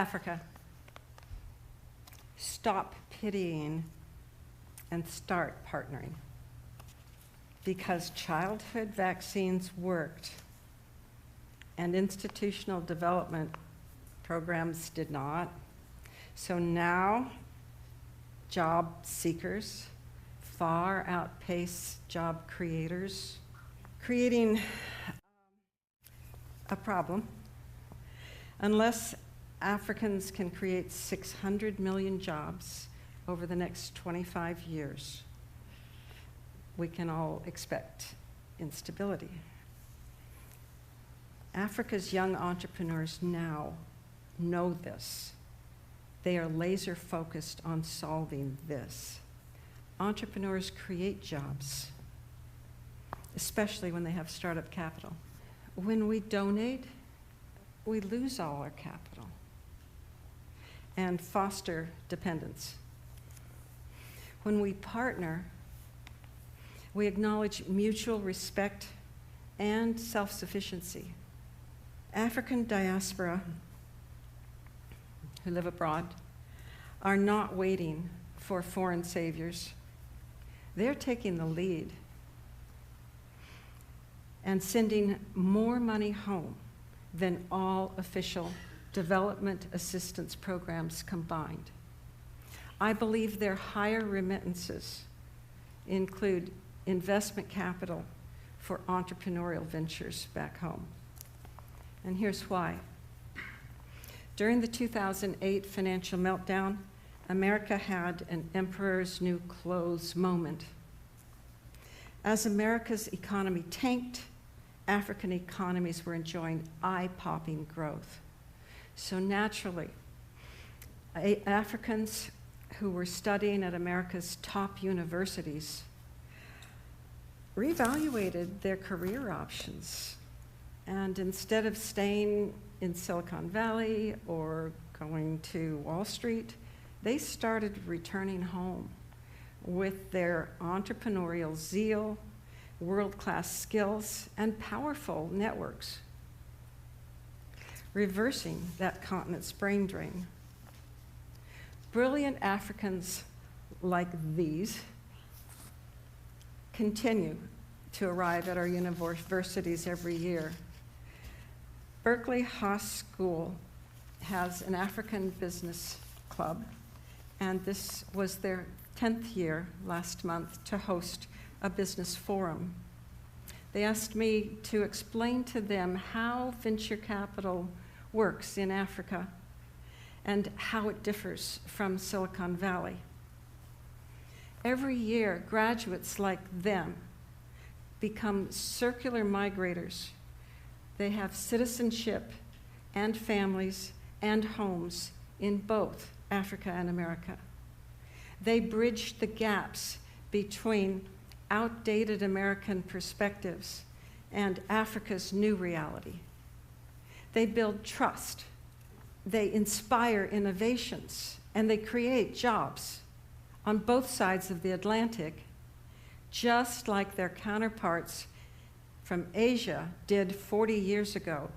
Africa, stop pitying and start partnering. Because childhood vaccines worked and institutional development programs did not. So now job seekers far outpace job creators, creating a problem. Unless Africans can create 600 million jobs over the next 25 years, we can all expect instability. Africa's young entrepreneurs now know this. They are laser focused on solving this. Entrepreneurs create jobs, especially when they have startup capital. When we donate, we lose all our capital and foster dependence. When we partner, we acknowledge mutual respect and self-sufficiency. African diaspora who live abroad are not waiting for foreign saviors. They're taking the lead and sending more money home than all official development assistance programs combined. I believe their higher remittances include investment capital for entrepreneurial ventures back home. And here's why. During the 2008 financial meltdown, America had an emperor's new clothes moment. As America's economy tanked, African economies were enjoying eye-popping growth. So naturally, Africans who were studying at America's top universities reevaluated their career options. And instead of staying in Silicon Valley or going to Wall Street, they started returning home with their entrepreneurial zeal, world-class skills, and powerful networks, reversing that continent's brain drain. Brilliant Africans like these continue to arrive at our universities every year. Berkeley Haas School has an African business club, and this was their 10th year last month to host a business forum. They asked me to explain to them how venture capital works in Africa and how it differs from Silicon Valley. Every year, graduates like them become circular migrators. They have citizenship and families and homes in both Africa and America. They bridge the gaps between outdated American perspectives and Africa's new reality. They build trust, they inspire innovations, and they create jobs on both sides of the Atlantic, just like their counterparts from Asia did 40 years ago,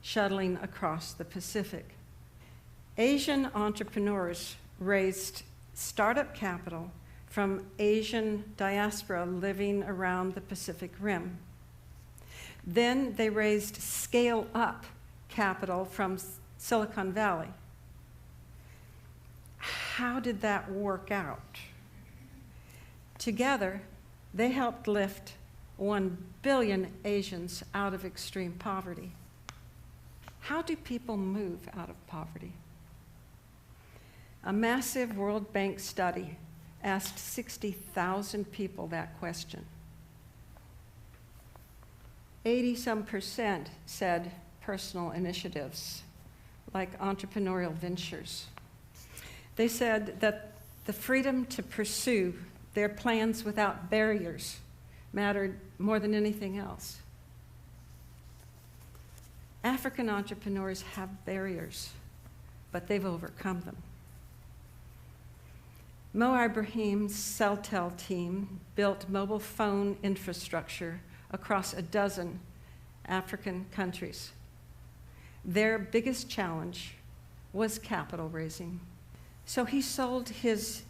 shuttling across the Pacific. Asian entrepreneurs raised startup capital from Asian diaspora living around the Pacific Rim. Then they raised scale-up capital from Silicon Valley. How did that work out? Together, they helped lift 1 billion Asians out of extreme poverty. How do people move out of poverty? A massive World Bank study asked 60,000 people that question. 80% said personal initiatives, like entrepreneurial ventures. They said that the freedom to pursue their plans without barriers mattered more than anything else. African entrepreneurs have barriers, but they've overcome them. Mo Ibrahim's Celtel team built mobile phone infrastructure across a dozen African countries. Their biggest challenge was capital raising. So he sold his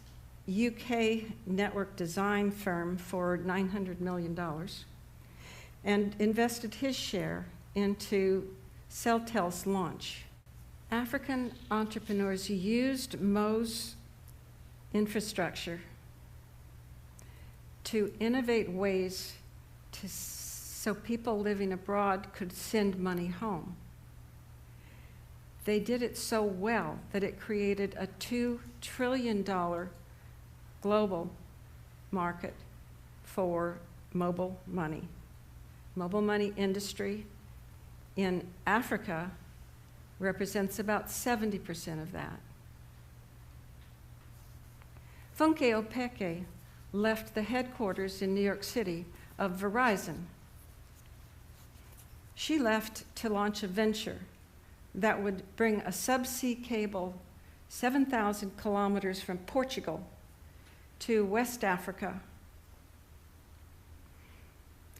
UK network design firm for $900 million and invested his share into Celtel's launch. African entrepreneurs used Mo's infrastructure to innovate ways so people living abroad could send money home. They did it so well that it created a $2 trillion global market for mobile money. Mobile money industry in Africa represents about 70% of that. Funke Opeke left the headquarters in New York City of Verizon. She left to launch a venture that would bring a subsea cable 7,000 kilometers from Portugal to West Africa.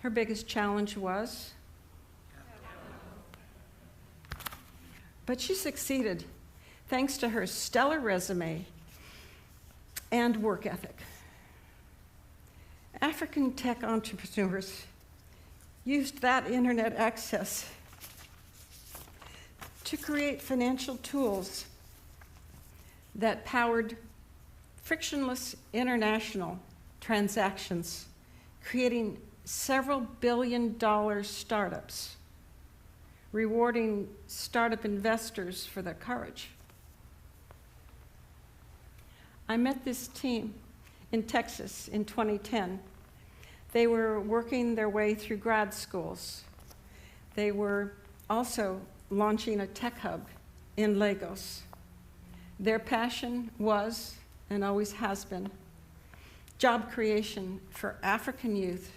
Her biggest challenge was, but she succeeded thanks to her stellar resume and work ethic. African tech entrepreneurs used that internet access to create financial tools that powered frictionless international transactions, creating several billion-dollar startups, rewarding startup investors for their courage. I met this team in Texas in 2010. They were working their way through grad schools. They were also launching a tech hub in Lagos. Their passion was, and always has been, job creation for African youth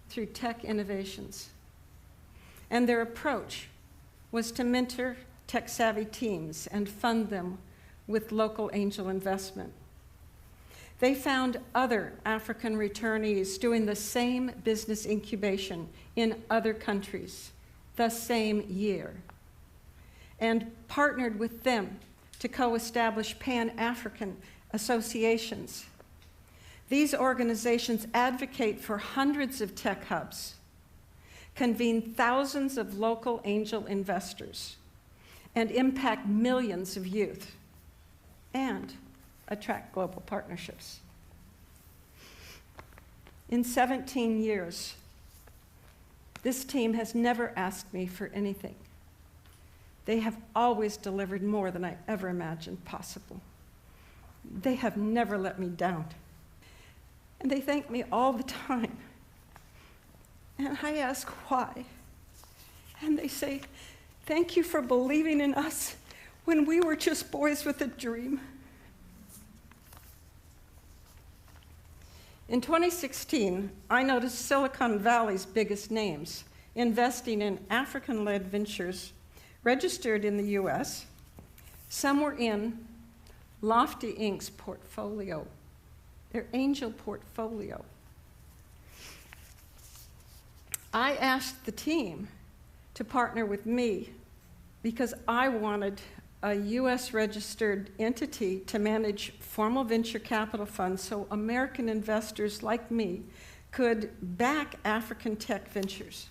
through tech innovations. And their approach was to mentor tech-savvy teams and fund them with local angel investment. They found other African returnees doing the same business incubation in other countries the same year, and partnered with them to co-establish Pan-African associations. These organizations advocate for hundreds of tech hubs, convene thousands of local angel investors, and impact millions of youth, and attract global partnerships. In 17 years, this team has never asked me for anything. They have always delivered more than I ever imagined possible. They have never let me down. And they thank me all the time. And I ask why. And they say, thank you for believing in us when we were just boys with a dream. In 2016, I noticed Silicon Valley's biggest names investing in African-led ventures registered in the US. Some were in Lofty Inc.'s portfolio, their angel portfolio. I asked the team to partner with me because I wanted a US-registered entity to manage formal venture capital funds so American investors like me could back African tech ventures.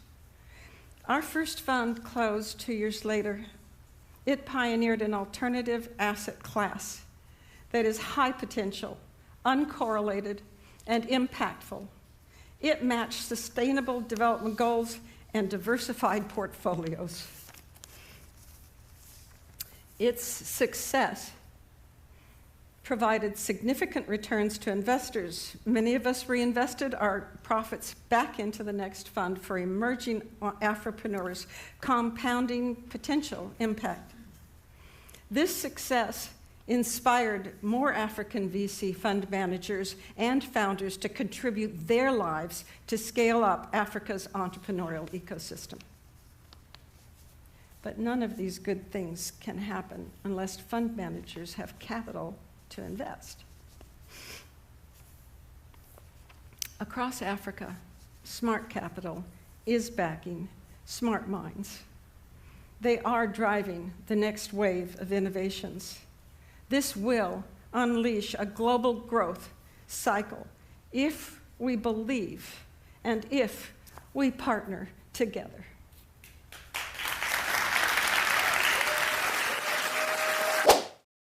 Our first fund closed 2 years later. It pioneered an alternative asset class that is high potential, uncorrelated, and impactful. It matched sustainable development goals and diversified portfolios. Its success provided significant returns to investors. Many of us reinvested our profits back into the next fund for emerging Afropreneurs, compounding potential impact. This success inspired more African VC fund managers and founders to contribute their lives to scale up Africa's entrepreneurial ecosystem. But none of these good things can happen unless fund managers have capital to invest. Across Africa, smart capital is backing smart minds. They are driving the next wave of innovations. This will unleash a global growth cycle if we believe and if we partner together.